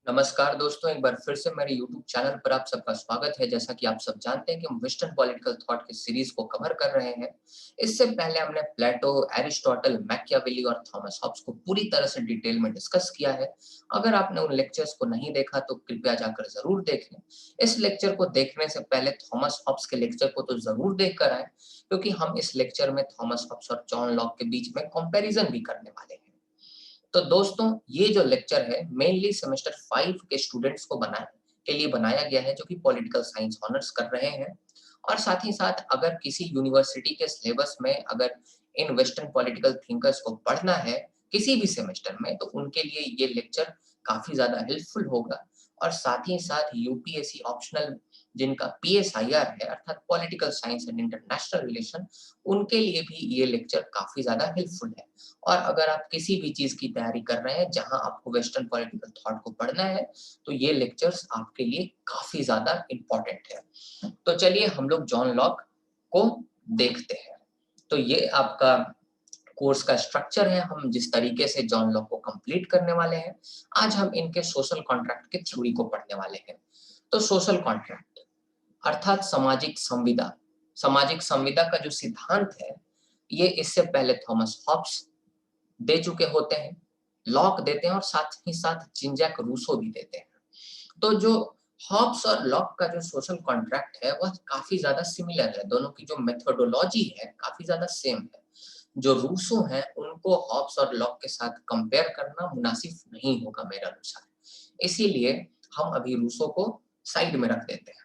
नमस्कार दोस्तों, एक बार फिर से मेरे YouTube चैनल पर आप सबका स्वागत है। जैसा कि आप सब जानते हैं कि हम वेस्टर्न पॉलिटिकल थॉट की सीरीज को कवर कर रहे हैं। इससे पहले हमने प्लेटो, एरिस्टोटल, मैकियावेली और थॉमस हॉब्स को पूरी तरह से डिटेल में डिस्कस किया है। अगर आपने उन लेक्चर्स को नहीं देखा तो कृपया जाकर ज़रूर देखें। इस लेक्चर को देखने से पहले थॉमस हॉब्स के लेक्चर को तो ज़रूर देख कर आएँ, क्योंकि हम इस लेक्चर में थॉमस हॉब्स और जॉन लॉक के बीच में कंपैरिजन भी करने वाले हैं। तो दोस्तों, ये जो लेक्चर है मेनली सेमेस्टर 5 के स्टूडेंट्स को बनाए के लिए बनाया गया है, जो कि पॉलिटिकल साइंस ऑनर्स कर रहे हैं। और साथ ही साथ अगर किसी यूनिवर्सिटी के सिलेबस में अगर इन वेस्टर्न पॉलिटिकल थिंकर्स को पढ़ना है किसी भी सेमेस्टर में, तो उनके लिए ये लेक्चर काफ़ी ज़्यादा हेल्पफुल होगा। और साथ ही साथ यूपीएससी ऑप्शनल जिनका पीएसआईआर है, अर्थात political science and international relation, उनके लिए भी ये लेक्चर काफ़ी ज़्यादा हेल्पफुल है। और अगर आप किसी भी चीज़ की तैयारी कर रहे हैं जहाँ आपको वेस्टर्न पॉलिटिकल थॉट को पढ़ना है, तो ये लेक्चर्स आपके लिए काफ़ी ज़्यादा इम्पोर्टेंट है। तो चलिए हम लोग जॉन लॉक को देखते हैं। तो ये आपका कोर्स का स्ट्रक्चर है, हम जिस तरीके से जॉन लॉक को कंप्लीट करने वाले हैं। आज हम इनके सोशल कॉन्ट्रैक्ट की थ्योरी को पढ़ने वाले हैं। तो सोशल कॉन्ट्रैक्ट अर्थात सामाजिक संविदा। सामाजिक संविदा का जो सिद्धांत है, ये इससे पहले थॉमस हॉब्स दे चुके होते हैं, लॉक देते हैं और साथ ही साथ जीन जैक रूसो भी देते हैं। तो जो हॉब्स और लॉक का जो सोशल कॉन्ट्रैक्ट है वह काफ़ी ज़्यादा सिमिलर है, दोनों की जो मेथोडोलॉजी है काफ़ी ज़्यादा सेम है। जो रूसो हैं उनको हॉब्स और लॉक के साथ कंपेयर करना मुनासिब नहीं होगा मेरे अनुसार। इसीलिए हम अभी रूसो को साइड में रख देते हैं।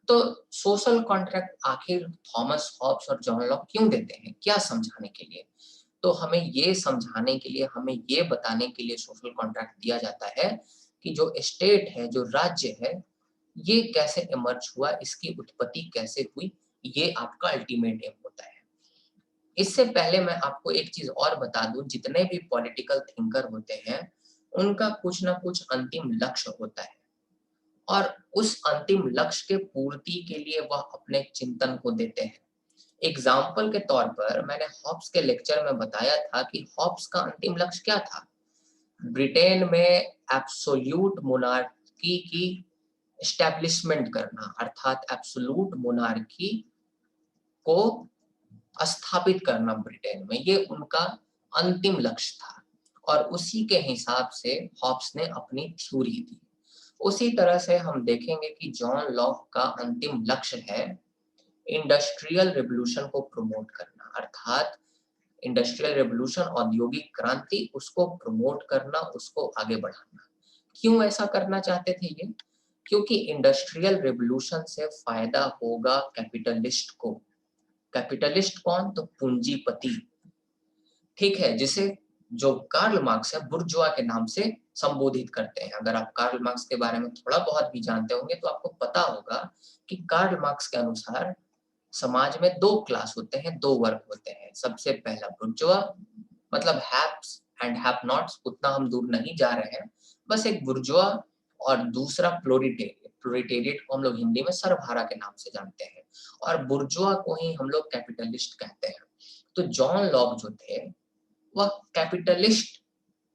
तो सोशल कॉन्ट्रैक्ट आखिर थॉमस हॉब्स और जॉन लॉक क्यों देते हैं? क्या समझाने के लिए? तो हमें ये समझाने के लिए, हमें ये बताने के लिए सोशल कॉन्ट्रैक्ट दिया जाता है कि जो स्टेट है, जो राज्य है, ये कैसे इमर्ज हुआ, इसकी उत्पत्ति कैसे हुई, ये आपका अल्टीमेट एम होता है। इससे पहले मैं आपको एक चीज़ और बता दूँ, जितने भी पॉलिटिकल थिंकर होते हैं, उनका कुछ ना कुछ अंतिम लक्ष्य होता है और उस अंतिम लक्ष्य के पूर्ति के लिए वह अपने चिंतन को देते हैं। एग्जाम्पल के तौर पर मैंने हॉब्स के लेक्चर में बताया था कि हॉब्स का अंतिम लक्ष्य क्या था? ब्रिटेन में एब्सोल्यूट मोनार्की की एस्टैब्लिशमेंट करना, अर्थात एब्सोल्यूट मोनार्की को स्थापित करना ब्रिटेन में, ये उनका अंतिम लक्ष्य था। और उसी के हिसाब से हॉब्स ने अपनी थ्योरी दी। उसी तरह से हम देखेंगे कि जॉन लॉक का अंतिम लक्ष्य है इंडस्ट्रियल रिवॉल्यूशन को प्रमोट करना, अर्थात इंडस्ट्रियल रिवॉल्यूशन, औद्योगिक क्रांति, उसको प्रमोट करना, उसको आगे बढ़ाना। क्यों ऐसा करना चाहते थे ये? क्योंकि इंडस्ट्रियल रिवॉल्यूशन से फायदा होगा कैपिटलिस्ट को। कैपिटलिस्ट कौन? तो पूंजीपति। ठीक है, जिसे जो कार्ल मार्क्स है बुर्जुआ के नाम से संबोधित करते हैं। अगर आप कार्ल मार्क्स के बारे में थोड़ा बहुत भी जानते होंगे तो आपको पता होगा कि कार्ल मार्क्स के अनुसार समाज में 2 क्लास होते हैं, 2 वर्ग होते हैं। सबसे पहला बुर्जुआ, मतलब हैव्स एंड हैव नॉट्स, उतना हम दूर नहीं जा रहे हैं। बस एक बुर्जुआ और दूसरा प्रोलिटेरिएट। प्रोलिटेरिएट को हम लोग हिंदी में सरभारा के नाम से जानते हैं और बुर्जुआ को ही हम लोग कैपिटलिस्ट कहते हैं। तो जॉन लॉक जो थे, वह कैपिटलिस्ट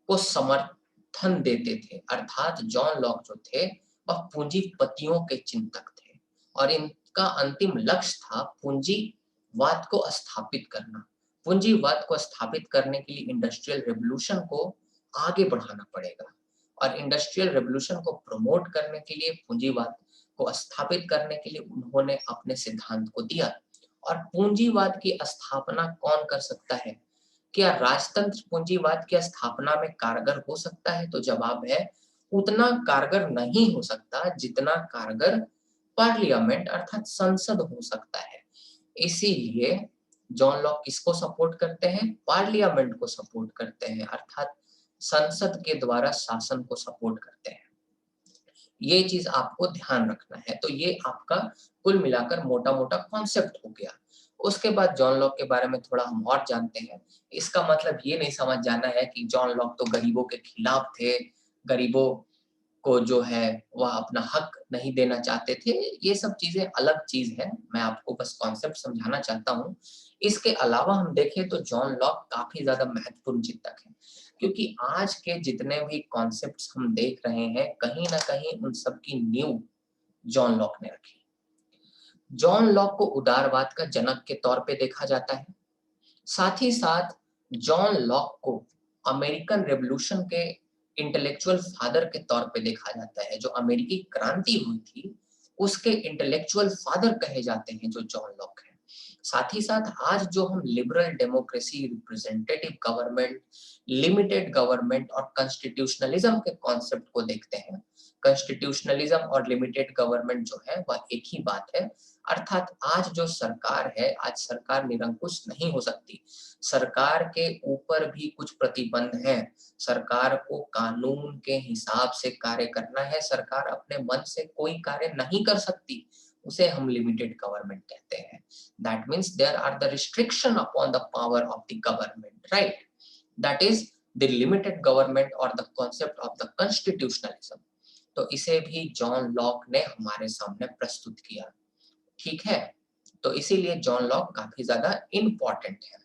को समर्थन देते थे, अर्थात जॉन लॉक जो थे वह पूंजीपतियों के चिंतक थे और इनका अंतिम लक्ष्य था पूंजीवाद को स्थापित करना। पूंजीवाद को स्थापित करने के लिए इंडस्ट्रियल रिवॉल्यूशन को आगे बढ़ाना पड़ेगा और इंडस्ट्रियल रिवॉल्यूशन को प्रमोट करने के लिए, पूंजीवाद को स्थापित करने के लिए उन्होंने अपने सिद्धांत को दिया। और पूंजीवाद की स्थापना कौन कर सकता है? क्या राजतंत्र पूंजीवाद की स्थापना में कारगर हो सकता है? तो जवाब है उतना कारगर नहीं हो सकता जितना कारगर पार्लियामेंट अर्थात संसद हो सकता है। इसीलिए जॉन लॉक किसको सपोर्ट करते हैं? पार्लियामेंट को सपोर्ट करते हैं, अर्थात संसद के द्वारा शासन को सपोर्ट करते हैं। ये चीज आपको ध्यान रखना है। तो ये आपका कुल मिलाकर मोटा-मोटा कॉन्सेप्ट हो गया। उसके बाद जॉन लॉक के बारे में थोड़ा हम और जानते हैं। इसका मतलब ये नहीं समझ जाना है कि जॉन लॉक तो गरीबों के खिलाफ थे, गरीबों को जो है वह अपना हक नहीं देना चाहते थे। ये सब चीजें अलग चीज है, मैं आपको बस कॉन्सेप्ट समझाना चाहता हूँ। इसके अलावा हम देखें तो जॉन लॉक काफी ज्यादा महत्वपूर्ण चिंतक है, क्योंकि आज के जितने भी कॉन्सेप्ट्स हम देख रहे हैं कहीं ना कहीं उन सब की नींव जॉन लॉक ने रखी। जॉन लॉक को उदारवाद का जनक के तौर पे देखा जाता है। साथ ही साथ जॉन लॉक को अमेरिकन रेवोल्यूशन के इंटेलेक्चुअल फादर के तौर पे देखा जाता है। जो अमेरिकी क्रांति हुई थी उसके इंटेलेक्चुअल फादर कहे जाते हैं जो जॉन लॉक है। साथ ही साथ आज जो हम liberal democracy, representative government, limited government और कॉन्स्टिट्यूशनलिज्म के कॉन्सेप्ट को देखते हैं, कॉन्स्टिट्यूशनलिज्म और लिमिटेड गवर्नमेंट जो है वह एक ही बात है। अर्थात आज जो सरकार है, आज सरकार निरंकुश नहीं हो सकती। सरकार के ऊपर भी कुछ प्रतिबंध हैं। सरकार को कानून के हिसाब से कार्य करना है। सरकार अपने मन से कोई कार्य नहीं कर सकती। उसे हम लिमिटेड गवर्नमेंट कहते हैं। That means there are the restriction upon the power of the government, right? That is the limited government और the concept of the constitutionalism. तो इसे भी जॉन लॉक ने हमारे सामने प्रस्तुत किया। ठीक है, तो इसीलिए जॉन लॉक काफी ज्यादा इंपॉर्टेंट है।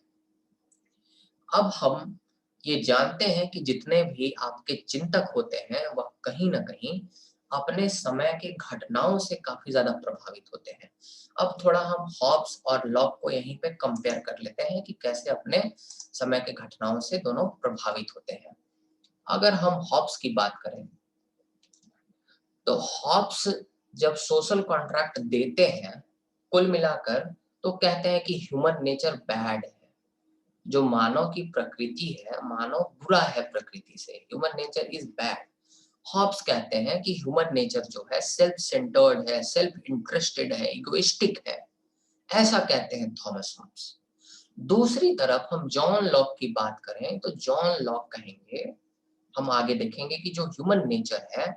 अब हम ये जानते हैं कि जितने भी आपके चिंतक होते हैं वह कहीं ना कहीं अपने समय के घटनाओं से काफी ज्यादा प्रभावित होते हैं। अब थोड़ा हम हॉब्स और लॉक को यहीं पे कंपेयर कर लेते हैं कि कैसे अपने समय के घटनाओं से दोनों प्रभावित होते हैं। अगर हम हॉब्स की बात करें तो हॉब्स जब सोशल कॉन्ट्रैक्ट देते हैं कुल मिलाकर तो कहते हैं कि ह्यूमन नेचर बैड है। जो मानव की प्रकृति है, मानव बुरा है प्रकृति से, human nature is bad. Hobbes कहते हैं कि ह्यूमन नेचर जो है सेल्फ सेंटर्ड है, सेल्फ इंटरेस्टेड है, इगोइस्टिक है। ऐसा कहते हैं थॉमस हॉब्स। दूसरी तरफ हम जॉन लॉक की बात करें तो जॉन लॉक कहेंगे, हम आगे देखेंगे कि जो ह्यूमन नेचर है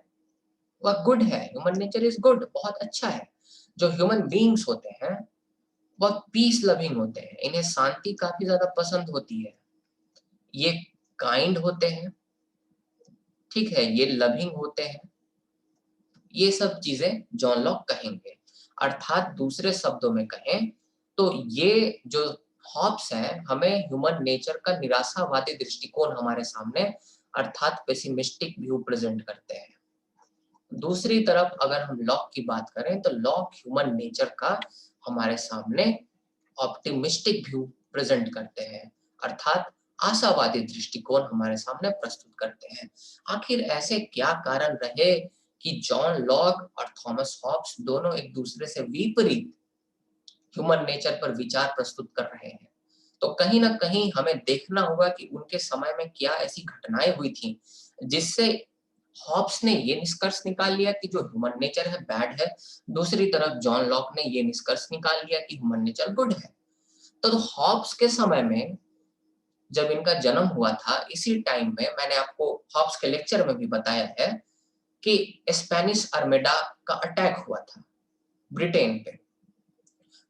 वह गुड है। ह्यूमन नेचर इज गुड, बहुत अच्छा है। जो ह्यूमन बीइंग्स होते हैं वह पीस लविंग होते हैं, इन्हें शांति काफी ज्यादा पसंद होती है। ये काइंड होते हैं, ठीक है, ये लविंग होते हैं। ये सब चीजें जॉन लॉक कहेंगे। अर्थात दूसरे शब्दों में कहें तो ये जो हॉब्स है हमें ह्यूमन नेचर का निराशावादी दृष्टिकोण हमारे सामने अर्थात पेसिमिस्टिक व्यू प्रेजेंट करते हैं। दूसरी तरफ अगर हम लॉक की बात करें तो लॉक ह्यूमन नेचर का हमारे सामने ऑप्टिमिस्टिक व्यू प्रेजेंट करते हैं, अर्थात आशावादी दृष्टिकोण हमारे सामने प्रस्तुत करते हैं। आखिर ऐसे क्या कारण रहे कि जॉन लॉक और थॉमस हॉब्स दोनों एक दूसरे से विपरीत ह्यूमन नेचर पर विचार प्रस्तुत कर रहे हैं? तो कहीं ना कहीं हमें देखना होगा कि उनके समय में क्या ऐसी घटनाएं हुई थी जिससे हॉब्स ने ये निष्कर्ष निकाल लिया कि जो ह्यूमन नेचर है बैड है। दूसरी तरफ जॉन लॉक ने ये निष्कर्ष निकाल लिया कि ह्यूमन नेचर गुड है। तो हॉब्स के समय में जब इनका जन्म हुआ था इसी टाइम में मैंने आपको हॉब्स के लेक्चर में भी बताया है कि स्पेनिश आर्मेडा का अटैक हुआ था ब्रिटेन पे।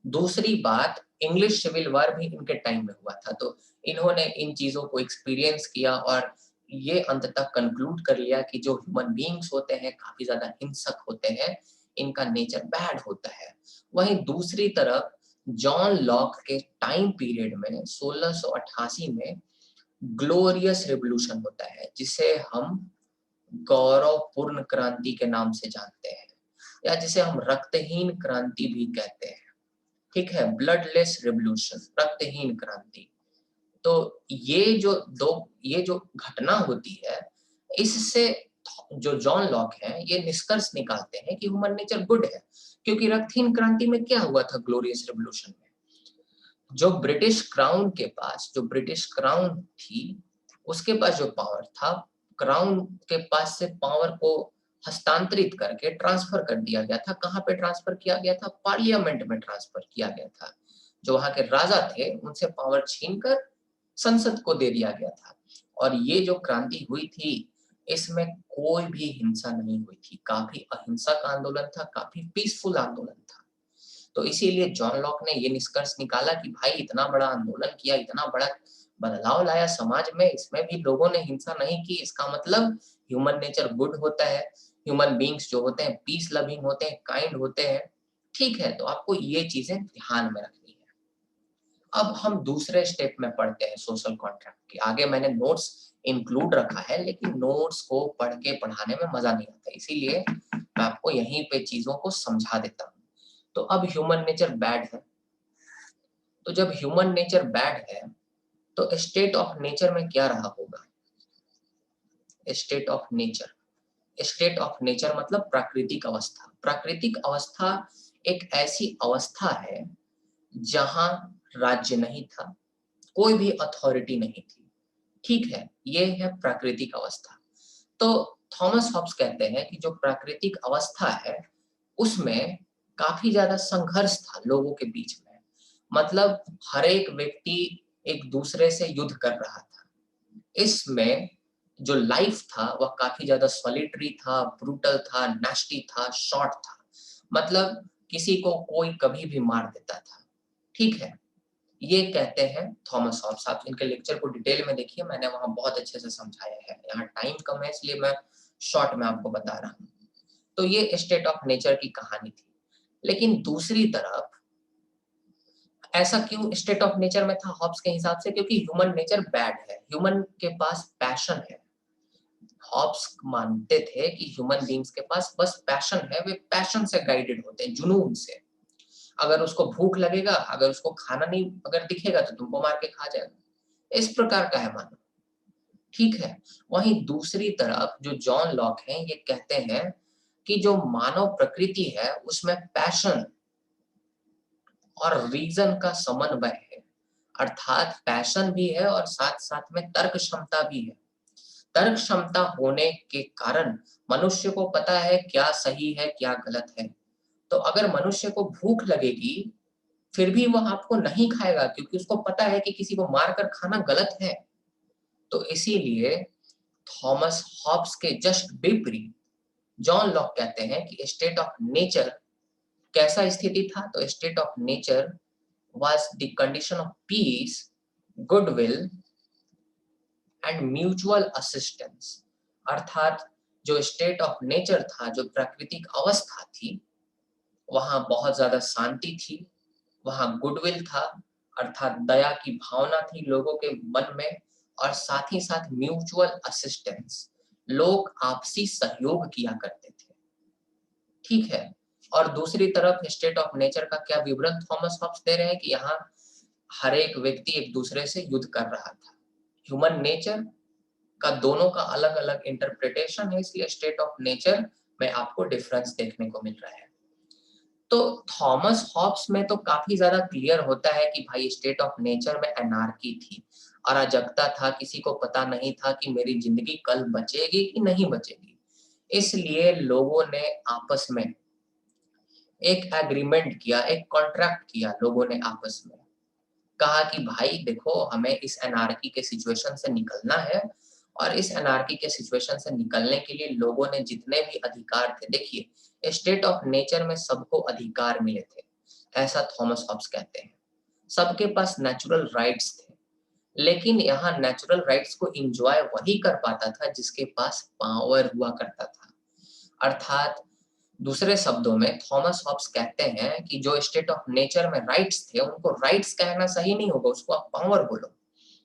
दूसरी बात, इंग्लिश सिविल वॉर भी इनके टाइम में हुआ था। तो इन्होंने इन चीजों को एक्सपीरियंस किया और ये अंततः कंक्लूड कर लिया कि जो ह्यूमन बीइंग्स होते हैं काफी ज्यादा हिंसक होते हैं, इनका नेचर बैड होता है। वहीं दूसरी तरफ जॉन लॉक के टाइम पीरियड में 1688 में ग्लोरियस रेवोल्यूशन होता है जिसे हम गौरवपूर्ण क्रांति के नाम से जानते हैं या जिसे हम रक्तहीन क्रांति भी कहते हैं। ठीक है, ब्लडलेस रेवोल्यूशन, रक्तहीन क्रांति। तो ये जो घटना होती है इससे जो जॉन लॉक है ये निष्कर्ष निकालते हैं कि ह्यूमन नेचर गुड है। क्योंकि रक्तहीन क्रांति में क्या हुआ था ग्लोरियस रेवोल्यूशन में, जो ब्रिटिश क्राउन थी उसके पास जो पावर था, क्राउन के पास से पावर को हस्तांतरित करके ट्रांसफर कर दिया गया था। कहाँ पे ट्रांसफर किया गया था? पार्लियामेंट में ट्रांसफर किया गया था। जो वहां के राजा थे उनसे पावर छीनकर संसद को दे दिया गया था। और ये जो क्रांति हुई थी इसमें कोई भी हिंसा नहीं हुई थी, काफी अहिंसक आंदोलन था, काफी पीसफुल आंदोलन था। तो इसीलिए जॉन लॉक ने ये निष्कर्ष निकाला कि भाई इतना बड़ा आंदोलन किया, इतना बड़ा बदलाव लाया समाज में, इसमें भी लोगों ने हिंसा नहीं की, इसका मतलब ह्यूमन नेचर गुड होता है। ह्यूमन बीइंग्स जो होते हैं पीस लविंग होते हैं, काइंड होते हैं। ठीक है, तो आपको ये चीजें ध्यान में रखनी है। अब हम दूसरे स्टेप में पढ़ते हैं सोशल कॉन्ट्रैक्ट के। आगे मैंने नोट्स इंक्लूड रखा है, लेकिन नोट्स को पढ़ के पढ़ाने में मजा नहीं आता, इसीलिए मैं आपको यहीं पे चीजों को समझा देता हूँ। तो अब ह्यूमन नेचर बैड है, तो जब ह्यूमन नेचर बैड है तो स्टेट ऑफ नेचर में क्या रहा होगा? State of nature, state of nature मतलब प्राकृतिक अवस्था। प्राकृतिक अवस्था एक ऐसी अवस्था है जहां राज्य नहीं था, कोई भी अथॉरिटी नहीं थी, ठीक है, ये है प्राकृतिक अवस्था। तो थॉमस हॉब्स कहते हैं कि जो प्राकृतिक अवस्था है उसमें काफी ज्यादा संघर्ष था लोगों के बीच में, मतलब हर एक व्यक्ति एक दूसरे से युद्ध कर रहा था। इसमें जो लाइफ था वह काफी ज्यादा सॉलिटरी था, ब्रूटल था, नेस्टी था, शॉर्ट था, मतलब किसी को कोई कभी भी मार देता था, ठीक है। ये कहते हैं थॉमस हॉब्स। आप इनके लेक्चर को डिटेल में देखिए, मैंने वहां बहुत अच्छे से समझाया है, यहाँ टाइम कम है इसलिए मैं शॉर्ट में आपको बता रहा हूँ। तो ये स्टेट ऑफ नेचर की कहानी थी। लेकिन दूसरी तरफ ऐसा क्यों स्टेट ऑफ नेचर में था हॉब्स के हिसाब से? क्योंकि ह्यूमन नेचर बैड है, ह्यूमन के पास पैशन है। हॉब्स मानते थे कि ह्यूमन बींग्स के पास बस पैशन है, वे पैशन से गाइडेड होते हैं, जुनून से। अगर उसको भूख लगेगा, अगर उसको खाना नहीं अगर दिखेगा तो तुमको मार के खा जाएगा, इस प्रकार का है मानो, ठीक है। वहीं दूसरी तरफ जो जॉन लॉक हैं ये कहते हैं कि जो मानव प्रकृति है उसमें पैशन और रीजन का समन्वय है, अर्थात पैशन भी है और साथ साथ में तर्क क्षमता भी है। तर्क क्षमता होने के कारण मनुष्य को पता है क्या सही है क्या गलत है। तो अगर मनुष्य को भूख लगेगी फिर भी वह आपको नहीं खाएगा, क्योंकि उसको पता है कि किसी को मारकर खाना गलत है। तो इसीलिए थॉमस हॉब्स के जस्ट विपरीत जॉन लॉक कहते हैं कि स्टेट ऑफ नेचर कैसा स्थिति था? तो state of nature was the condition of peace, goodwill and mutual assistance. अर्थात जो स्टेट ऑफ नेचर था, जो प्राकृतिक अवस्था थी, वहां बहुत ज्यादा शांति थी, वहां गुडविल था, अर्थात दया की भावना थी लोगों के मन में, और साथ ही साथ म्यूचुअल असिस्टेंस, लोग आपसी सहयोग किया करते थे, ठीक है। और दूसरी तरफ स्टेट ऑफ नेचर का क्या विवरण थॉमस हॉब्स दे रहे हैं कि यहाँ हर एक व्यक्ति एक दूसरे से युद्ध कर रहा था। ह्यूमन नेचर का दोनों का अलग अलग इंटरप्रिटेशन है, इसलिए स्टेट ऑफ नेचर में आपको डिफरेंस देखने को मिल रहा है। तो थॉमस हॉब्स में तो काफी ज्यादा क्लियर होता है कि भाई स्टेट ऑफ नेचर में एनार्की थी, अराजकता था, किसी को पता नहीं था कि मेरी जिंदगी कल बचेगी कि नहीं बचेगी। इसलिए लोगों ने आपस में एक एग्रीमेंट किया, एक कॉन्ट्रैक्ट किया, लोगों ने आपस में कहा कि भाई देखो हमें इस एनार्की के सिचुएशन से निकलना है, और इस एनार्की के सिचुएशन से निकलने के लिए लोगों ने जितने भी अधिकार थे, देखिए स्टेट ऑफ नेचर में सबको अधिकार मिले थे, ऐसा थॉमस हॉब्स कहते हैं। सबके पास नेचुरल राइट्स थे, लेकिन यहाँ नेचुरल राइट्स को एंजॉय वही कर पाता था जिसके पास पावर हुआ करता था। अर्थात दूसरे शब्दों में थॉमस हॉब्स कहते हैं कि जो स्टेट ऑफ नेचर में राइट्स थे उनको राइट्स कहना सही नहीं होगा, उसको आप पावर बोलो,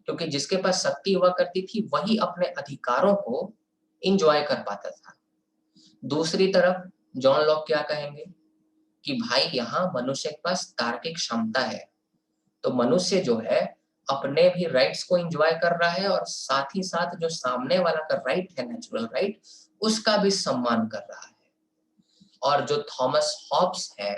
क्योंकि जिसके पास शक्ति हुआ करती थी वही अपने अधिकारों को इंजॉय कर पाता था। दूसरी तरफ जॉन लॉक क्या कहेंगे कि भाई यहाँ मनुष्य के पास तार्किक क्षमता है, तो मनुष्य जो है अपने भी राइट्स को एंजॉय कर रहा है और साथ ही साथ जो सामने वाला का राइट है, नेचुरल राइट, उसका भी सम्मान कर रहा है। और जो थॉमस हॉब्स है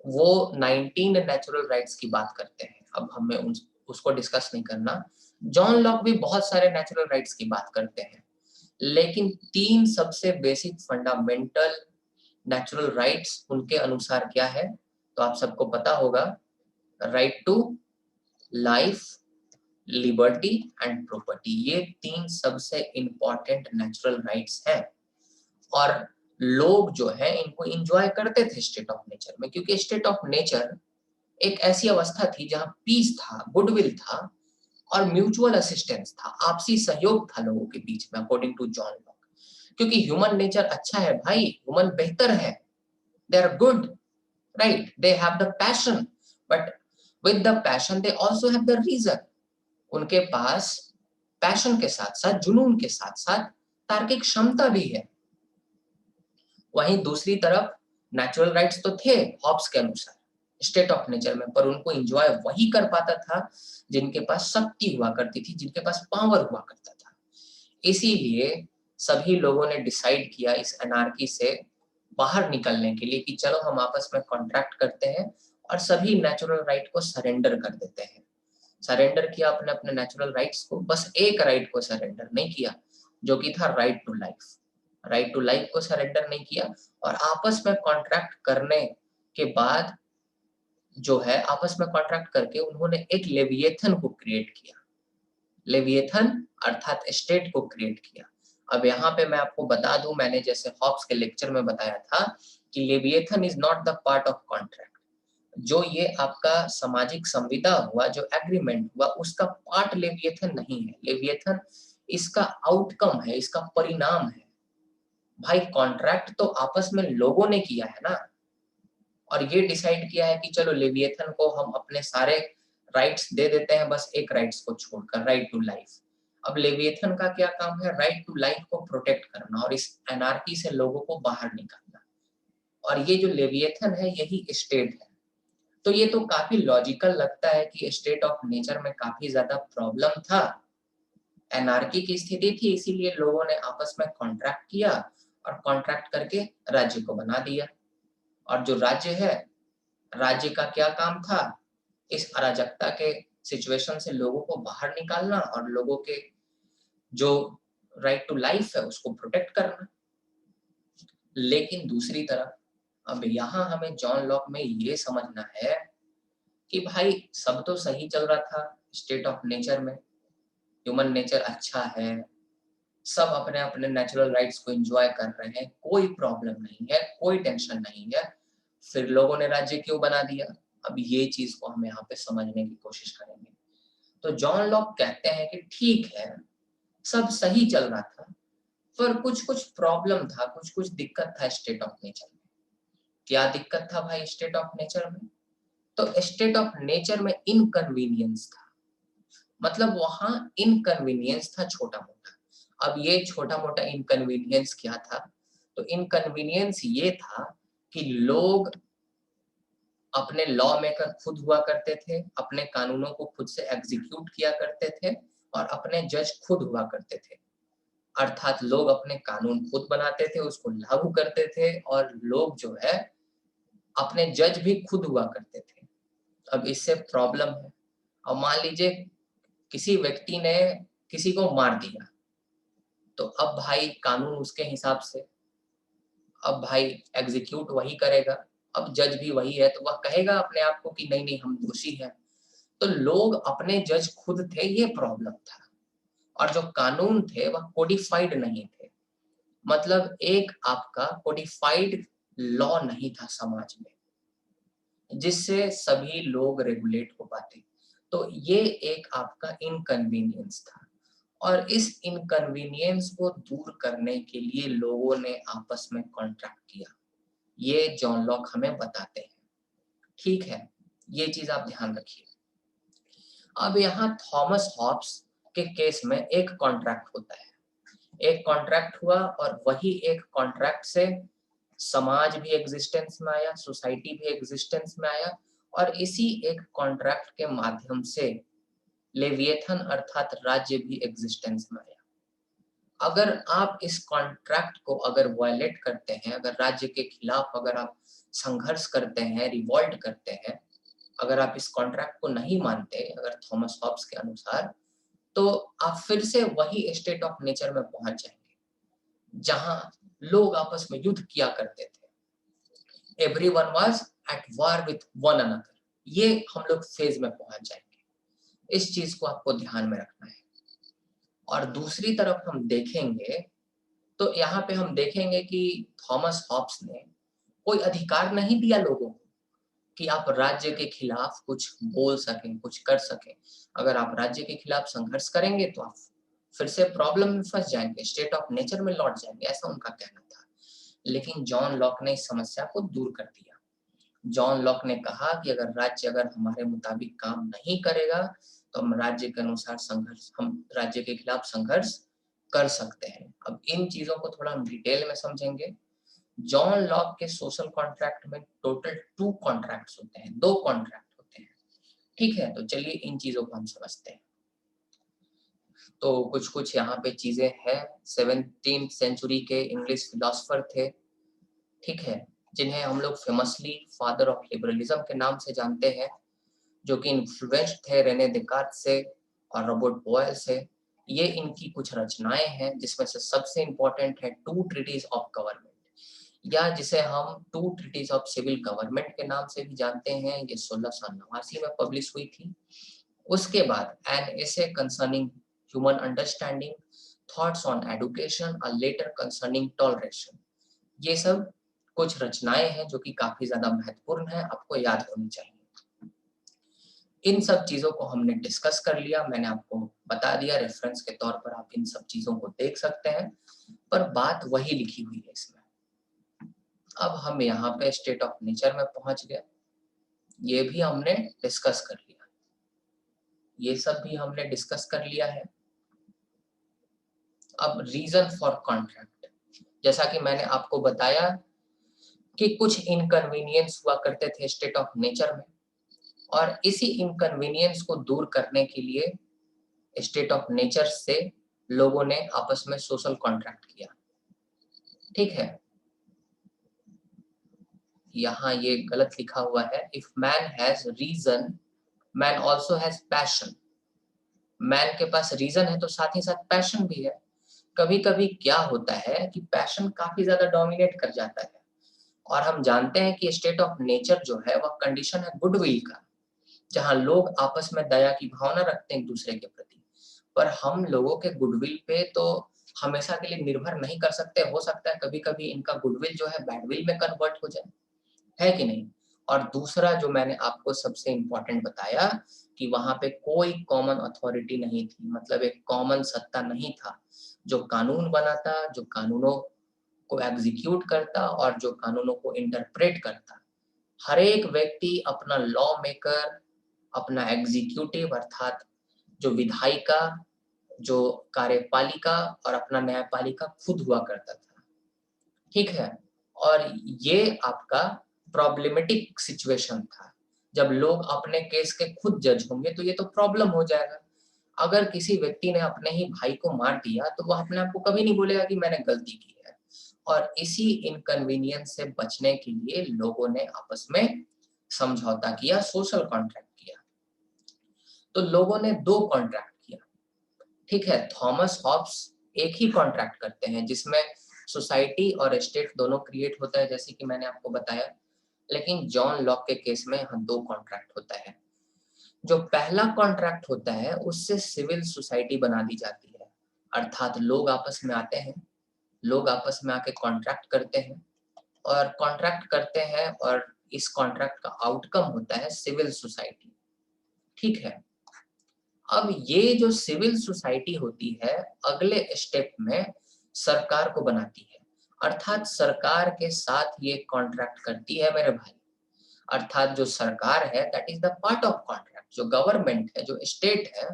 वो 19 नेचुरल राइट्स की बात करते हैं, अब हमें उसको डिस्कस नहीं करना। जॉन लॉक भी बहुत सारे नेचुरल राइट्स की बात करते हैं, लेकिन तीन सबसे बेसिक फंडामेंटल नेचुरल राइट्स उनके अनुसार क्या है? तो आप सबको पता होगा, right to life, liberty and property, ये तीन सबसे इंपॉर्टेंट नेचुरल राइट्स हैं। और लोग जो है इनको एंजॉय करते थे स्टेट ऑफ नेचर में, क्योंकि स्टेट ऑफ नेचर एक ऐसी अवस्था थी जहां पीस था, गुडविल था और म्यूचुअल असिस्टेंस था, आपसी सहयोग था लोगों के बीच में, अकॉर्डिंग टू जॉन लॉक। क्योंकि ह्यूमन नेचर अच्छा है भाई, ह्यूमन बेहतर है, they are good, right, they have the passion, but with the passion they also have the reason. उनके पास पैशन के साथ साथ, जुनून के साथ साथ तार्किक क्षमता भी है। वहीं दूसरी तरफ नेचुरल राइट्स तो थे हॉब्स के अनुसार स्टेट ऑफ नेचर में, पर उनको एंजॉय वही कर पाता था जिनके पास शक्ति हुआ करती थी, जिनके पास पावर हुआ करता था। इसीलिए सभी लोगों ने डिसाइड किया इस एनार्की से बाहर निकलने के लिए कि चलो हम आपस में कॉन्ट्रैक्ट करते हैं और सभी नेचुरल राइट को सरेंडर कर देते हैं। सरेंडर किया अपने अपने नेचुरल राइट्स को, बस एक राइट को सरेंडर नहीं किया जो कि था right to life. Right to life को सरेंडर नहीं किया और आपस में कॉन्ट्रैक्ट करने के बाद जो है आपस में कॉन्ट्रैक्ट करके उन्होंने एक लेविएथन को क्रिएट किया। लेविएथन अर्थात स्टेट को क्रिएट किया। अब यहाँ पे मैं आपको बता दूं, मैंने जैसे हॉब्स के लेक्चर में बताया था कि leviathan is not the part of contract. जो ये आपका सामाजिक संविदा हुआ, जो एग्रीमेंट हुआ, उसका पार्ट लेविएथन नहीं है। लेविएथन इसका आउटकम है, इसका परिणाम है। भाई कॉन्ट्रैक्ट तो आपस में लोगों ने किया है ना, और ये डिसाइड किया है कि चलो लेविएथन को हम अपने सारे राइट्स दे देते हैं, बस एक राइट्स को छोड़कर, राइट टू लाइफ। अब लेविएथन का क्या काम है? राइट टू लाइफ को प्रोटेक्ट करना और इस एनार्की से लोगों को बाहर निकालना। और ये जो लेविएथन है यही स्टेट है। तो ये तो काफी लॉजिकल लगता है कि स्टेट ऑफ नेचर में काफी ज्यादा प्रॉब्लम था, एनार्की की स्थिति थी, इसीलिए लोगों ने आपस में कॉन्ट्रैक्ट किया और कॉन्ट्रैक्ट करके राज्य को बना दिया। और जो राज्य है, राज्य का क्या काम था? इस अराजकता के सिचुएशन से लोगों को बाहर निकालना और लोगों के जो राइट टू लाइफ है उसको प्रोटेक्ट करना। लेकिन दूसरी तरफ अब यहाँ हमें जॉन लॉक में ये समझना है कि भाई सब तो सही चल रहा था स्टेट ऑफ नेचर में, ह्यूमन नेचर अच्छा है, सब अपने अपने नेचुरल राइट्स को एंजॉय कर रहे हैं, कोई प्रॉब्लम नहीं है, कोई टेंशन नहीं है, फिर लोगों ने राज्य क्यों बना दिया? अब ये चीज को हम यहाँ पे समझने की कोशिश करेंगे। तो जॉन लॉक कहते हैं कि ठीक है, सब सही चल रहा था, पर कुछ कुछ प्रॉब्लम था, कुछ कुछ दिक्कत था स्टेट ऑफ नेचर में। क्या दिक्कत था भाई स्टेट ऑफ नेचर में? तो स्टेट ऑफ नेचर में इनकन्वीनियंस था, मतलब वहां इनकन्वीनियंस था छोटा मोटा। अब ये छोटा मोटा इनकन्वीनियंस क्या था? तो इनकन्वीनियंस ये था कि लोग अपने लॉ मेकर खुद हुआ करते थे, अपने कानूनों को खुद से एग्जीक्यूट किया करते थे और अपने जज खुद हुआ करते थे। अर्थात लोग अपने कानून खुद बनाते थे, उसको लागू करते थे और लोग जो है अपने जज भी खुद हुआ करते थे। अब इससे प्रॉब्लम है। अब मान लीजिए किसी व्यक्ति ने किसी को मार दिया, तो अब भाई कानून उसके हिसाब से, अब भाई एग्जीक्यूट वही करेगा, अब जज भी वही है, तो वह कहेगा अपने आप को कि नहीं नहीं हम दोषी हैं। तो लोग अपने जज खुद थे, ये प्रॉब्लम था। और जो कानून थे वह कोडिफाइड नहीं थे, मतलब एक आपका कोडिफाइड लॉ नहीं था समाज में जिससे सभी लोग रेगुलेट हो पाते। तो ये एक आपका इनकन्वीनियंस था और इस इनकन्वीनियंस को दूर करने के लिए लोगों ने आपस में कॉन्ट्रैक्ट किया। ये जॉन लॉक हमें बताते हैं। ठीक है, ये चीज आप ध्यान रखिए। अब यहाँ थॉमस हॉब्स के केस में एक कॉन्ट्रैक्ट होता है, एक कॉन्ट्रैक्ट हुआ और वही एक कॉन्ट्रैक्ट से समाज भी एग्जिस्टेंस में आया, सोसाइटी भी एग्जिस्टेंस में आया और इसी एक कॉन्ट्रैक्ट के माध्यम से लेविएथन अर्थात राज्य भी एग्जिस्टेंस में आया। अगर आप इस कॉन्ट्रैक्ट को अगर वायलेट करते हैं, अगर राज्य के खिलाफ अगर आप संघर्ष करते हैं, रिवॉल्ट करते हैं, अगर आप इस कॉन्ट्रैक्ट को नहीं मानते, अगर थॉमस हॉब्स के अनुसार, तो आप फिर से वही स्टेट ऑफ नेचर में पहुंच जाएंगे जहां लोग आपस में युद्ध किया करते थे। Everyone was at war with one another, ये हम लोग फेज में पहुंच जाएंगे। इस चीज को आपको ध्यान में रखना है। और दूसरी तरफ हम देखेंगे तो यहाँ पे हम देखेंगे कि थॉमस हॉब्स ने कोई अधिकार नहीं दिया लोगों को कि आप राज्य के खिलाफ कुछ बोल सकें, कुछ कर सकें। अगर आप राज्य के खिलाफ संघर्ष करेंगे तो आप फिर से प्रॉब्लम में फंस जाएंगे, स्टेट ऑफ नेचर में लौट जाएंगे, ऐसा उनका कहना था। लेकिन जॉन लॉक ने इस समस्या को दूर कर दिया। जॉन लॉक ने कहा कि अगर राज्य अगर हमारे मुताबिक काम नहीं करेगा तो हम राज्य के अनुसार हम राज्य के खिलाफ संघर्ष कर सकते हैं। अब इन चीजों को थोड़ा हम डिटेल में समझेंगे। जॉन लॉक के सोशल कॉन्ट्रैक्ट में टोटल 2 कॉन्ट्रैक्ट्स होते हैं, 2 कॉन्ट्रैक्ट होते हैं। ठीक है, तो चलिए इन चीजों को हम समझते हैं। तो कुछ यहाँ पे चीजें हैं। 17th सेंचुरी के इंग्लिश फिलोसोफर थे, ठीक है, जिन्हें हम लोग फेमसली फादर ऑफ लिबरलिज्म के नाम से जानते हैं, जो कि इन्फ्लुएंस्ड थे रेने देकार्त से और रॉबर्ट बॉयल से। ये इनकी कुछ रचनाएं हैं, जिसमें से सबसे इंपॉर्टेंट है टू ट्रीटीज ऑफ गवर्नमेंट, या जिसे हम two treatises of civil government के नाम से भी जानते हैं। ये 1689 में पब्लिश हुई थी। उसके बाद an essay concerning human understanding, thoughts on education, a letter concerning toleration. ये सब कुछ रचनाएं हैं जो कि काफी ज्यादा महत्वपूर्ण है, आपको याद होनी चाहिए। इन सब चीजों को हमने डिस्कस कर लिया, मैंने आपको बता दिया, रेफरेंस के तौर पर आप इन सब चीजों को देख सकते हैं, पर बात वही लिखी हुई है इसमें। अब हम यहाँ पे स्टेट ऑफ नेचर में पहुंच गए, ये भी हमने डिस्कस कर लिया, ये सब भी हमने डिस्कस कर लिया है। अब रीजन फॉर कॉन्ट्रैक्ट, जैसा कि मैंने आपको बताया कि कुछ इनकन्वीनियंस हुआ करते थे स्टेट ऑफ नेचर में, और इसी इनकन्वीनियंस को दूर करने के लिए स्टेट ऑफ नेचर से लोगों ने आपस में सोशल कॉन्ट्रैक्ट किया। ठीक है, यहाँ ये गलत लिखा हुआ है, if man has reason man also has passion. Man के पास रीजन है तो साथ ही साथ पैशन भी है। कभी कभी क्या होता है कि पैशन काफी ज्यादा डोमिनेट कर जाता है, और हम जानते हैं कि स्टेट ऑफ नेचर जो है वह कंडीशन है गुडविल का, जहां लोग आपस में दया की भावना रखते हैं एक दूसरे के प्रति। पर हम लोगों के गुडविल पे तो हमेशा के लिए निर्भर नहीं कर सकते, हो सकता है कभी कभी इनका गुडविल जो है बैडविल में कन्वर्ट हो जाए, है कि नहीं। और दूसरा जो मैंने आपको सबसे इंपॉर्टेंट बताया कि वहां पे कोई कॉमन अथॉरिटी नहीं थी, मतलब एक कॉमन सत्ता नहीं था जो कानून बनाता, जो कानूनों को एग्जीक्यूट करता और जो कानूनों को इंटरप्रेट करता। हर एक व्यक्ति अपना लॉ मेकर, अपना एग्जीक्यूटिव अर्थात जो विधायिका, जो कार्यपालिका और अपना न्यायपालिका खुद हुआ करता था। ठीक है, और ये आपका प्रॉब्लमेटिक सिचुएशन था। जब लोग अपने केस के खुद जज होंगे तो ये तो प्रॉब्लम हो जाएगा। अगर किसी व्यक्ति ने अपने ही भाई को मार दिया तो वह अपने आप को कभी नहीं बोलेगा कि मैंने गलती की है। और इसी इनकन्वीनियंस से बचने के लिए लोगों ने आपस में समझौता किया, सोशल कॉन्ट्रैक्ट किया। तो लोगों ने 2 कॉन्ट्रैक्ट किया। ठीक है, थॉमस हॉब्स एक ही कॉन्ट्रैक्ट करते हैं जिसमें सोसाइटी और स्टेट दोनों क्रिएट होता है, जैसे कि मैंने आपको बताया। लेकिन जॉन लॉक के केस में यहाँ 2 कॉन्ट्रैक्ट होता है। जो पहला कॉन्ट्रैक्ट होता है उससे सिविल सोसाइटी बना दी जाती है, अर्थात लोग आपस में आते हैं, लोग आपस में आके कॉन्ट्रैक्ट करते हैं और कॉन्ट्रैक्ट करते हैं, और इस कॉन्ट्रैक्ट का आउटकम होता है सिविल सोसाइटी। ठीक है, अब ये जो सिविल सोसाइटी होती है अगले स्टेप में सरकार को बनाती है, अर्थात सरकार के साथ ये कॉन्ट्रैक्ट करती है मेरे भाई। अर्थात जो सरकार है that is the part of contract, जो गवर्नमेंट है, जो स्टेट है,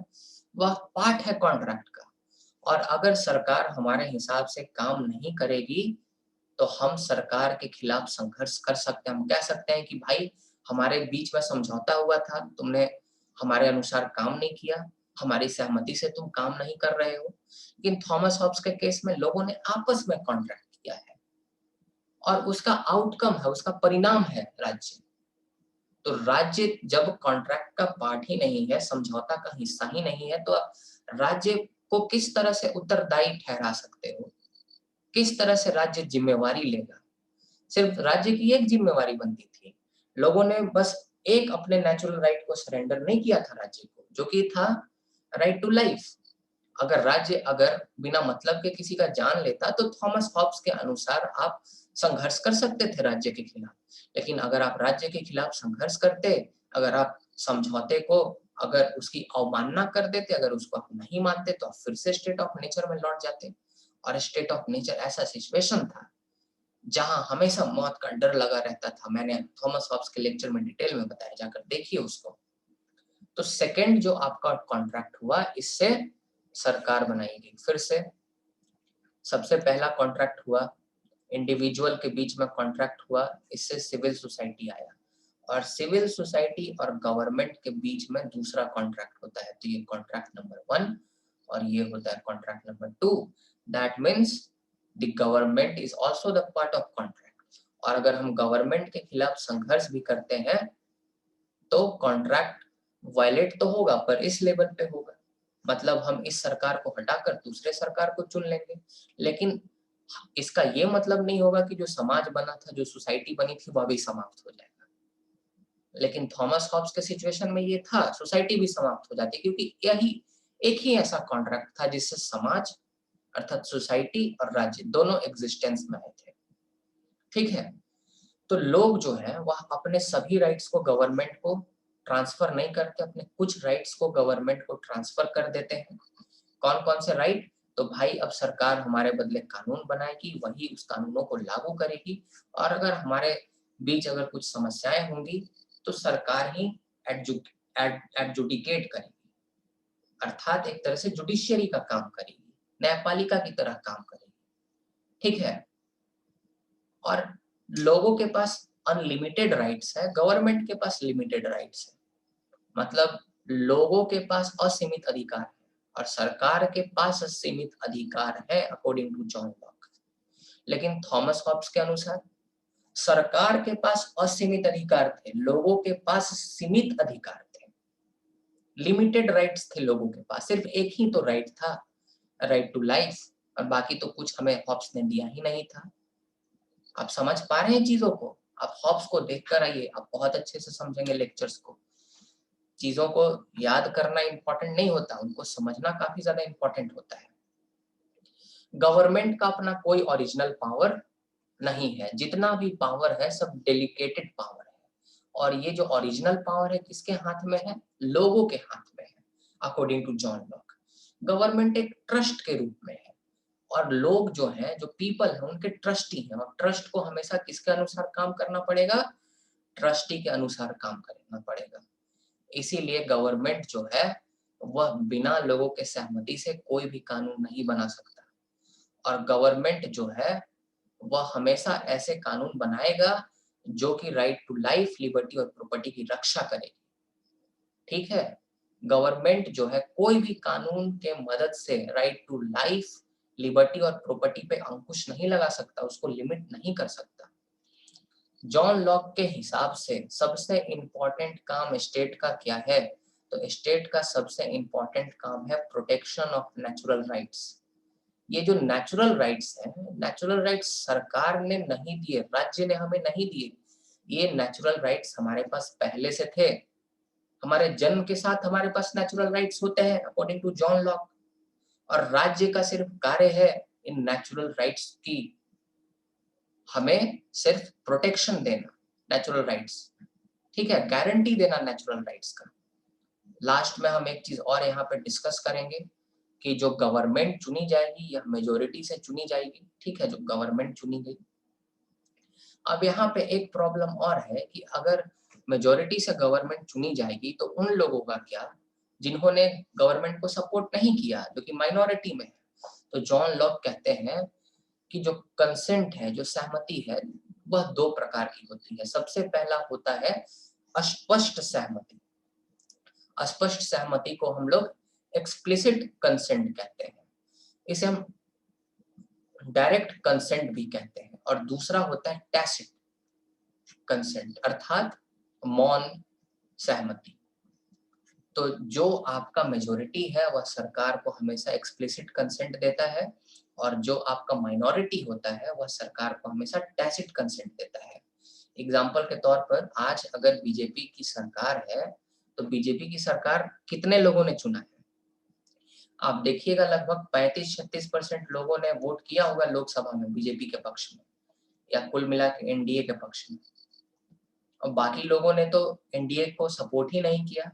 वह पार्ट है कॉन्ट्रैक्ट का। और अगर सरकार हमारे हिसाब से काम नहीं करेगी तो हम सरकार के खिलाफ संघर्ष कर सकते हैं। हम कह सकते हैं कि भाई हमारे बीच में समझौता हुआ था, तुमने हमारे अनुसार काम नहीं किया, हमारी सहमति से तुम काम नहीं कर रहे हो। लेकिन थॉमस हॉब्स के केस में लोगों ने आपस में कॉन्ट्रैक्ट किया है और उसका आउटकम है, उसका परिणाम है राज्य। तो राज्य जब कॉन्ट्रैक्ट का पार्ट ही नहीं है, समझौता का हिस्सा ही नहीं है, तो राज्य को किस तरह से उत्तरदायी ठहरा सकते हो, किस तरह से राज्य जिम्मेवारी लेगा। सिर्फ राज्य की एक जिम्मेवारी बनती थी, लोगों ने बस एक अपने नेचुरल राइट को सरेंडर नहीं किया था राज्य को, जो कि था राइट टू लाइफ। अगर बिना मतलब के किसी का जान लेता तो थॉमस हॉब्स के अनुसार आप संघर्ष कर सकते थे राज्य के खिलाफ। लेकिन अगर आप राज्य के खिलाफ संघर्ष करते, अगर आप समझौते को अगर उसकी अवमानना कर देते, अगर उसको आप नहीं मानते, तो आप फिर से स्टेट ऑफ नेचर में लौट जाते। और स्टेट ऑफ नेचर ऐसा सिचुएशन था जहां हमेशा मौत का डर लगा रहता था। मैंने थॉमस हॉब्स के लेक्चर में डिटेल में बताया, जाकर देखिए उसको। तो सेकंड जो आपका कॉन्ट्रैक्ट हुआ, इससे सरकार बनाई गई। फिर से सबसे पहला कॉन्ट्रैक्ट हुआ, इंडिविजुअल के बीच में कॉन्ट्रैक्ट हुआ, इससे सिविल सोसाइटी आया, और सिविल सोसाइटी और गवर्नमेंट के बीच में दूसरा कॉन्ट्रैक्ट होता है, तो ये कॉन्ट्रैक्ट नंबर 1 और ये होता है contract number 2। That means the government is also the part of contract, और अगर हम गवर्नमेंट के खिलाफ संघर्ष भी करते हैं तो कॉन्ट्रैक्ट वायलेट तो होगा, पर इस लेवल पे होगा, मतलब हम इस सरकार को हटाकर दूसरे सरकार को चुन लेंगे, लेकिन इसका ये मतलब नहीं होगा कि जो समाज बना था, जो सोसाइटी बनी थी, वह भी समाप्त हो जाएगा। लेकिन थॉमस हॉब्स के सिचुएशन में ये था, सोसाइटी भी समाप्त हो जाती, क्योंकि यही एक ही ऐसा कॉन्ट्रैक्ट था जिससे समाज अर्थात सोसाइटी और राज्य दोनों एग्जिस्टेंस में आए थे। ठीक है, तो लोग जो है वह अपने सभी राइट्स को गवर्नमेंट को ट्रांसफर नहीं करते, अपने कुछ राइट्स को गवर्नमेंट को ट्रांसफर कर देते हैं। कौन कौन से राइट? तो भाई अब सरकार हमारे बदले कानून बनाएगी, वही उस कानूनों को लागू करेगी, और अगर हमारे बीच अगर कुछ समस्याएं होंगी तो सरकार ही एडजुडिकेट करेगी, अर्थात एक तरह से जुडिशियरी का काम करेगी, न्यायपालिका की तरह काम करेगी। ठीक है, और लोगों के पास अनलिमिटेड राइट्स है, गवर्नमेंट के पास लिमिटेड राइट्स है, मतलब लोगों के पास असीमित अधिकार है और सरकार के पास सीमित अधिकार है अकॉर्डिंग टू जॉन लॉक। लेकिन थॉमस हॉब्स के अनुसार सरकार के पास असीमित अधिकार थे, लोगों के पास सीमित अधिकार थे, लिमिटेड राइट्स थे लोगों के पास, सिर्फ एक ही तो राइट था, राइट टू लाइफ, और बाकी तो कुछ हमें हॉब्स ने दिया ही नहीं था। आप समझ पा रहे हैं चीजों को? आप हॉब्स को देखकर आइए, आप बहुत अच्छे से समझेंगे लेक्चर्स को। चीजों को याद करना इंपॉर्टेंट नहीं होता, उनको समझना काफी ज्यादा इंपॉर्टेंट होता है। गवर्नमेंट का अपना कोई ओरिजिनल पावर नहीं है, जितना भी पावर है सब डेलीकेटेड पावर है, और ये जो ओरिजिनल पावर है किसके हाथ में है? लोगों के हाथ में है, according to John Locke. Government एक ट्रस्ट के रूप में है, और लोग जो हैं, जो पीपल है, उनके ट्रस्टी हैं, और ट्रस्ट को हमेशा किसके अनुसार काम करना पड़ेगा? ट्रस्टी के अनुसार काम करना पड़ेगा। इसीलिए गवर्नमेंट जो है वह बिना लोगों के सहमति से कोई भी कानून नहीं बना सकता, और गवर्नमेंट जो है वह हमेशा ऐसे कानून बनाएगा जो कि राइट टू लाइफ, लिबर्टी और प्रॉपर्टी की रक्षा करेगी। ठीक है, गवर्नमेंट जो है कोई भी कानून के मदद से राइट टू लाइफ, लिबर्टी और प्रॉपर्टी पे अंकुश नहीं लगा सकता, उसको लिमिट नहीं कर सकता। जॉन लॉक के हिसाब से सबसे इम्पोर्टेंट काम स्टेट का क्या है? तो स्टेट का सबसे इम्पोर्टेंट काम है प्रोटेक्शन ऑफ नेचुरल राइट्स। ये जो नेचुरल राइट्स हैं, नेचुरल राइट्स सरकार ने नहीं दिए, राज्य ने हमें नहीं दिए, ये नेचुरल राइट्स हमारे पास पहले से थे। हमारे जन्म के साथ हमारे पास नेचुरल राइट्स होते हैं अकॉर्डिंग टू जॉन लॉक, और राज्य का सिर्फ कार्य है इन नेचुरल राइट्स की हमें सिर्फ प्रोटेक्शन देना, नेचुरल राइट्स। ठीक है, गारंटी देना नेचुरल राइट्स का। लास्ट में हम एक चीज और यहाँ पे डिस्कस करेंगे कि जो गवर्नमेंट चुनी जाएगी या मेजोरिटी से चुनी जाएगी, ठीक है, जो गवर्नमेंट चुनी गई। अब यहाँ पे एक प्रॉब्लम और है कि अगर मेजोरिटी से गवर्नमेंट चुनी जाएगी तो उन लोगों का क्या जिन्होंने गवर्नमेंट को सपोर्ट नहीं किया, जो कि माइनॉरिटी में है। तो जॉन लॉक कहते हैं कि जो कंसेंट है, जो सहमति है, वह दो प्रकार की होती है। सबसे पहला होता है अस्पष्ट सहमति। अस्पष्ट सहमति को हम लोग एक्सप्लिसिट कंसेंट कहते हैं, इसे हम डायरेक्ट कंसेंट भी कहते हैं। और दूसरा होता है टैसिट कंसेंट, अर्थात मौन सहमति। तो जो आपका मेजोरिटी है वह सरकार को हमेशा एक्सप्लिसिट कंसेंट देता है, और जो आपका माइनॉरिटी होता है वह सरकार को हमेशा टैसिट कंसेंट देता है। एग्जाम्पल के तौर पर आज अगर बीजेपी की सरकार है तो बीजेपी की सरकार कितने लोगों ने चुना है? आप देखिएगा लगभग 35-36% लोगों ने वोट किया होगा लोकसभा में बीजेपी के पक्ष में, या कुल मिला के एनडीए के पक्ष में, और बाकी लोगों ने तो एनडीए को सपोर्ट ही नहीं किया।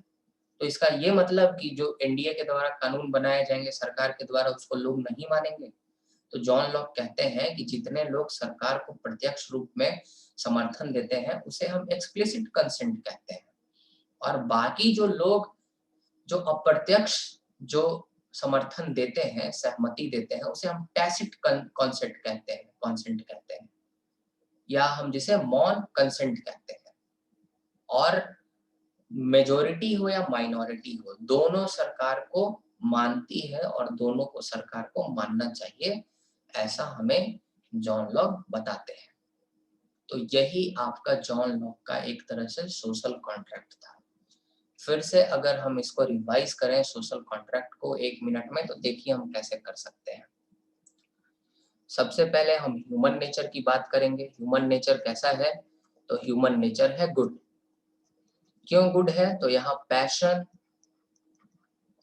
तो इसका ये मतलब कि जो एनडीए के द्वारा कानून बनाए जाएंगे सरकार के द्वारा, उसको लोग नहीं मानेंगे। तो जॉन लॉक कहते हैं कि जितने लोग सरकार को प्रत्यक्ष रूप में समर्थन देते हैं उसे हम एक्सप्लिसिट कंसेंट कहते हैं, और बाकी जो लोग जो अप्रत्यक्ष जो समर्थन देते हैं, सहमति देते हैं, उसे हम टैसिट कंसेंट कहते हैं, या हम जिसे मौन कंसेंट कहते हैं। और मेजॉरिटी हो या माइनॉरिटी हो, दोनों सरकार को मानती है और दोनों को सरकार को मानना चाहिए, ऐसा हमें जॉन लॉक बताते हैं। तो यही आपका जॉन लॉक का एक तरह से सोशल कॉन्ट्रैक्ट था। फिर से अगर हम इसको रिवाइज करें सोशल कॉन्ट्रैक्ट को 1 मिनट में, तो देखिए हम कैसे कर सकते हैं। सबसे पहले हम ह्यूमन नेचर की बात करेंगे। ह्यूमन नेचर कैसा है? तो ह्यूमन नेचर है गुड। क्यों गुड है? तो यहाँ पैशन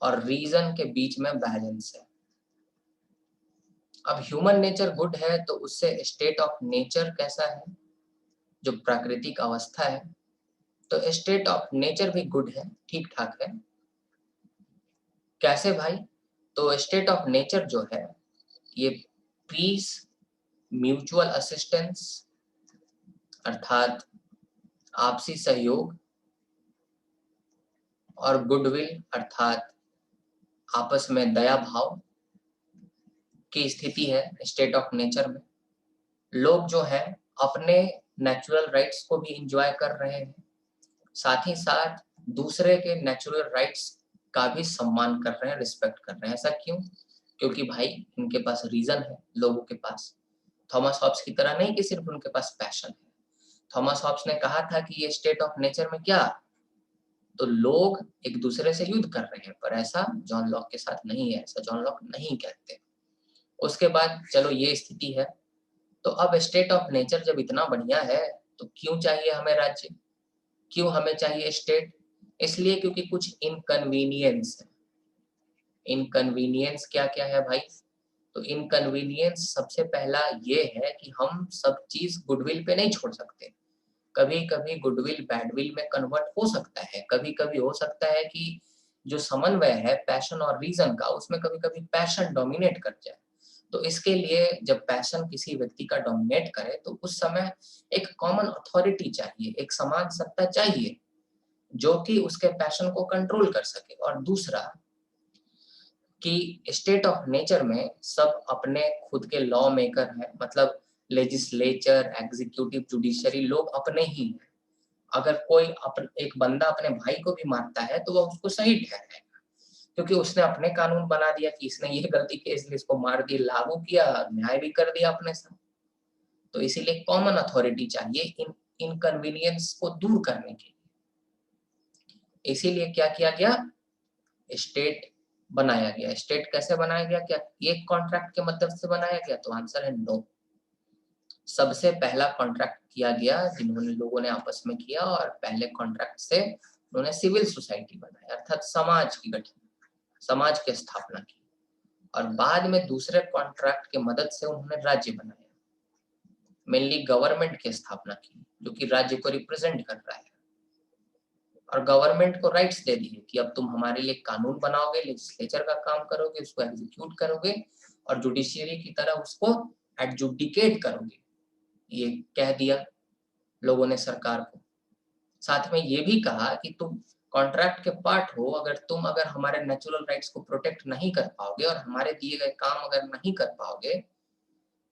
और रीजन के बीच में बैलेंस है। अब ह्यूमन नेचर गुड है तो उससे स्टेट ऑफ नेचर कैसा है? जो प्राकृतिक अवस्था है, तो स्टेट ऑफ नेचर भी गुड है, ठीक ठाक है। कैसे भाई? तो स्टेट ऑफ नेचर जो है ये पीस, म्यूचुअल असिस्टेंस अर्थात आपसी सहयोग, और गुडविल अर्थात आपस में दया भाव की स्थिति है स्टेट ऑफ नेचर में। लोग जो है अपने नेचुरल राइट्स को भी इंजॉय कर रहे हैं, साथ ही साथ दूसरे के नेचुरल राइट्स का भी सम्मान कर रहे हैं, रिस्पेक्ट कर रहे हैं। ऐसा क्यों? क्योंकि भाई इनके पास रीजन है, लोगों के पास। थॉमस हॉब्स की तरह नहीं कि सिर्फ उनके पास पैशन है। थॉमस हॉब्स ने कहा था कि ये स्टेट ऑफ नेचर में क्या, तो लोग एक दूसरे से युद्ध कर रहे हैं, पर ऐसा जॉन लॉक के साथ नहीं है, ऐसा जॉन लॉक नहीं कहते। उसके बाद चलो ये स्थिति है, तो अब स्टेट ऑफ नेचर जब इतना बढ़िया है तो क्यों चाहिए हमें राज्य, क्यों हमें चाहिए स्टेट? इसलिए क्योंकि कुछ इनकन्वीनियंस है। इनकन्वीनियंस क्या क्या है भाई? तो इनकन्वीनियंस सबसे पहला ये है कि हम सब चीज गुडविल पे नहीं छोड़ सकते। कभी कभी गुडविल बैडविल में कन्वर्ट हो सकता है, कभी कभी हो सकता है कि जो समन्वय है पैशन और रीजन का, उसमें कभी कभी पैशन डोमिनेट कर जाए। तो इसके लिए जब पैशन किसी व्यक्ति का डोमिनेट करे तो उस समय एक कॉमन अथॉरिटी चाहिए, एक समान सत्ता चाहिए जो कि उसके पैशन को कंट्रोल कर सके। और दूसरा कि स्टेट ऑफ नेचर में सब अपने खुद के लॉ मेकर हैं, मतलब लेजिस्लेचर, एग्जीक्यूटिव, जुडिशरी लोग अपने ही हैं। अगर कोई एक बंदा अपने भाई को भी मारता है तो वह उसको सही ठहराएगा, क्योंकि उसने अपने कानून बना दिया कि इसने ये गलती की इसलिए इसको मार दिया, लागू किया, न्याय भी कर दिया अपने साथ। तो इसीलिए कॉमन अथॉरिटी चाहिए इन इनकन्वीनियंस को दूर करने के लिए। इसीलिए क्या किया गया? स्टेट बनाया गया। स्टेट कैसे बनाया गया? क्या एक कॉन्ट्रैक्ट के मदद से बनाया गया? तो आंसर है नो। सबसे पहला कॉन्ट्रैक्ट किया गया जिन्होंने लोगों ने आपस में किया, और पहले कॉन्ट्रैक्ट से उन्होंने सिविल सोसाइटी बनाई, अर्थात समाज की गठन, समाज की स्थापना की। और बाद में दूसरे कॉन्ट्रैक्ट के मदद से उन्होंने राज्य बनाया, मेनली गवर्नमेंट की स्थापना की, जो कि राज्य को रिप्रेजेंट कर रहा है। और गवर्नमेंट को राइट्स दे दिए कि अब तुम हमारे लिए कानून बनाओगे, लेजिस्लेचर का काम करोगे, उसको एग्जीक्यूट करोगे, और जुडिशियरी की तरह उसको एडजुडिकेट करोगे। ये कह दिया लोगों ने सरकार को। साथ में ये भी कहा कि तुम कॉन्ट्रैक्ट के पार्ट हो, अगर हमारे नेचुरल राइट्स को प्रोटेक्ट नहीं कर पाओगे और हमारे दिए गए काम अगर नहीं कर पाओगे,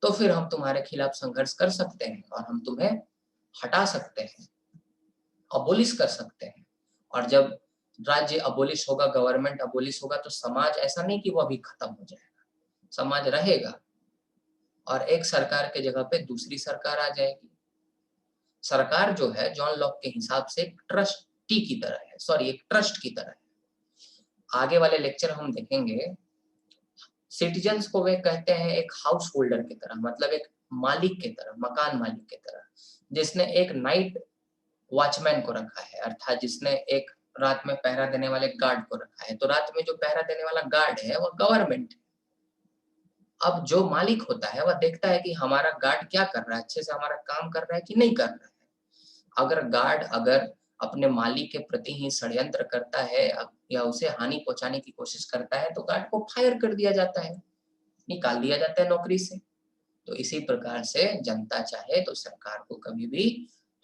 तो फिर हम तुम्हारे खिलाफ संघर्ष कर सकते हैं और हम तुम्हें हटा सकते हैं, अबोलिश कर सकते हैं। और जब राज्य अबोलिश होगा, गवर्नमेंट अबोलिश होगा, तो समाज ऐसा नहीं कि वो अभी खत्म हो जाएगा, समाज रहेगा और एक सरकार के जगह पे दूसरी सरकार आ जाएगी। सरकार जो है जॉन लॉक के हिसाब से एक ट्रस्टी की तरह है, सॉरी एक ट्रस्ट की तरह है। आगे वाले लेक्चर हम देखेंगे। सिटीजन्स को वे कहते हैं एक हाउस होल्डर की तरह, मतलब एक मालिक की तरह, मकान मालिक की तरह, जिसने एक नाइट वॉचमैन को रखा है, अर्थात जिसने एक रात में पहरा देने वाले गार्ड को रखा है। तो रात में जो पहरा देने वाला गार्ड है वह गवर्नमेंट। अब जो मालिक होता है वह देखता है कि हमारा गार्ड क्या कर रहा है, अच्छे से हमारा काम कर रहा है कि नहीं कर रहा है। अगर गार्ड अपने मालिक के प्रति ही षड्यंत्र करता है या उसे हानि पहुंचाने की कोशिश करता है, तो गार्ड को फायर कर दिया जाता है, निकाल दिया जाता है नौकरी से। तो इसी प्रकार से जनता चाहे तो सरकार को कभी भी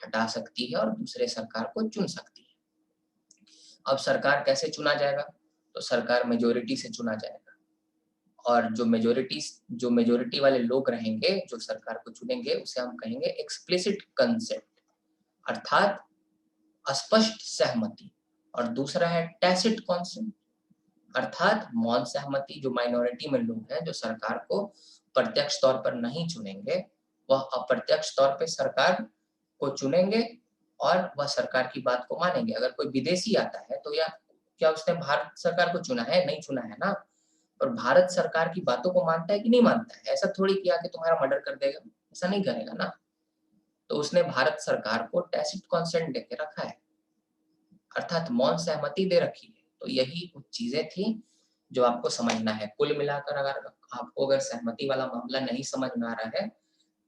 हटा सकती है और दूसरे सरकार को चुन सकती है। अब सरकार कैसे चुना जाएगा? तो सरकार मेजॉरिटी से चुना जाएगा और जो मेजॉरिटी वाले लोग रहेंगे जो सरकार को चुनेंगे उसे हम कहेंगे एक्सप्लिसिट कंसेंट, अर्थात अस्पष्ट सहमति। और दूसरा है टैसिट कंसेंट, अर्थात मौन सहमति। जो माइनॉरिटी में लोग हैं जो सरकार को प्रत्यक्ष तौर पर नहीं चुनेंगे, वह अप्रत्यक्ष तौर पे सरकार को चुनेंगे और वह सरकार की बात को मानेंगे। अगर कोई विदेशी आता है तो या क्या उसने भारत सरकार को चुना है? नहीं चुना है ना। और भारत सरकार की बातों को मानता है कि नहीं मानता है? ऐसा थोड़ी किया कि तुम्हारा मर्डर कर देगा, ऐसा नहीं करेगा ना। तो उसने भारत सरकार को टैसिट कंसेंट देके रखा है, अर्थात मौन सहमति दे रखी है। तो यही कुछ चीजें थी जो आपको समझना है। कुल मिलाकर अगर सहमति वाला मामला नहीं समझ में आ रहा है,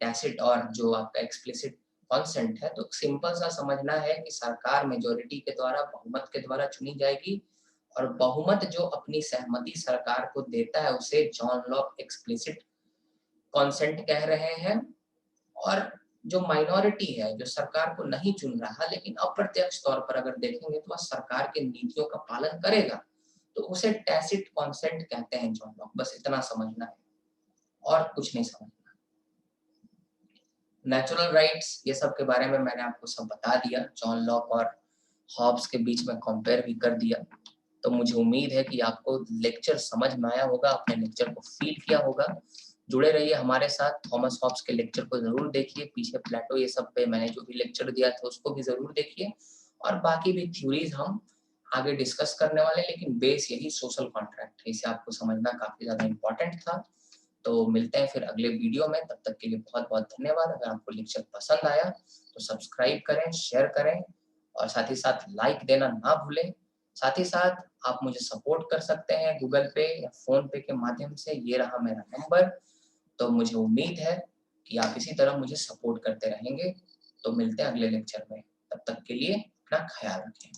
टैसिट और जो आपका एक्सप्लिसिट कंसेंट है, तो सिंपल सा समझना है कि सरकार मेजॉरिटी के द्वारा, बहुमत के द्वारा चुनी जाएगी और बहुमत जो अपनी सहमति सरकार को देता है उसे जॉन लॉक एक्सप्लिसिट कंसेंट कह रहे हैं। और जो माइनॉरिटी है जो सरकार को नहीं चुन रहा लेकिन अप्रत्यक्ष तौर पर अगर देखेंगे तो वह सरकार के नीतियों का पालन करेगा, तो उसे टैसिट कंसेंट कहते हैं जॉन लॉक। बस इतना समझना है और कुछ नहीं समझना। नेचुरल राइट्स ये सब के बारे में मैंने आपको सब बता दिया, जॉन लॉक और हॉब्स के बीच में कंपेयर भी कर दिया। तो मुझे उम्मीद है कि आपको लेक्चर समझ में आया होगा, आपने लेक्चर को फील किया होगा। जुड़े रहिए हमारे साथ, थॉमस हॉब्स के लेक्चर को जरूर देखिए, पीछे प्लेटो ये सब पे मैंने जो भी लेक्चर दिया था उसको भी जरूर देखिए और बाकी भी थ्योरीज हम आगे डिस्कस करने वाले हैं, लेकिन बेस यही सोशल कॉन्ट्रैक्ट है, इसे आपको समझना काफी ज्यादा इंपॉर्टेंट था। तो मिलते हैं फिर अगले वीडियो में, तब तक के लिए बहुत बहुत धन्यवाद। अगर आपको लेक्चर पसंद आया तो सब्सक्राइब करें, शेयर करें और साथ ही साथ लाइक देना ना भूलें। साथ ही साथ आप मुझे सपोर्ट कर सकते हैं गूगल पे या फोन पे के माध्यम से, ये रहा मेरा नंबर। तो मुझे उम्मीद है कि आप इसी तरह मुझे सपोर्ट करते रहेंगे। तो मिलते हैं अगले लेक्चर में, तब तक के लिए अपना ख्याल रखें।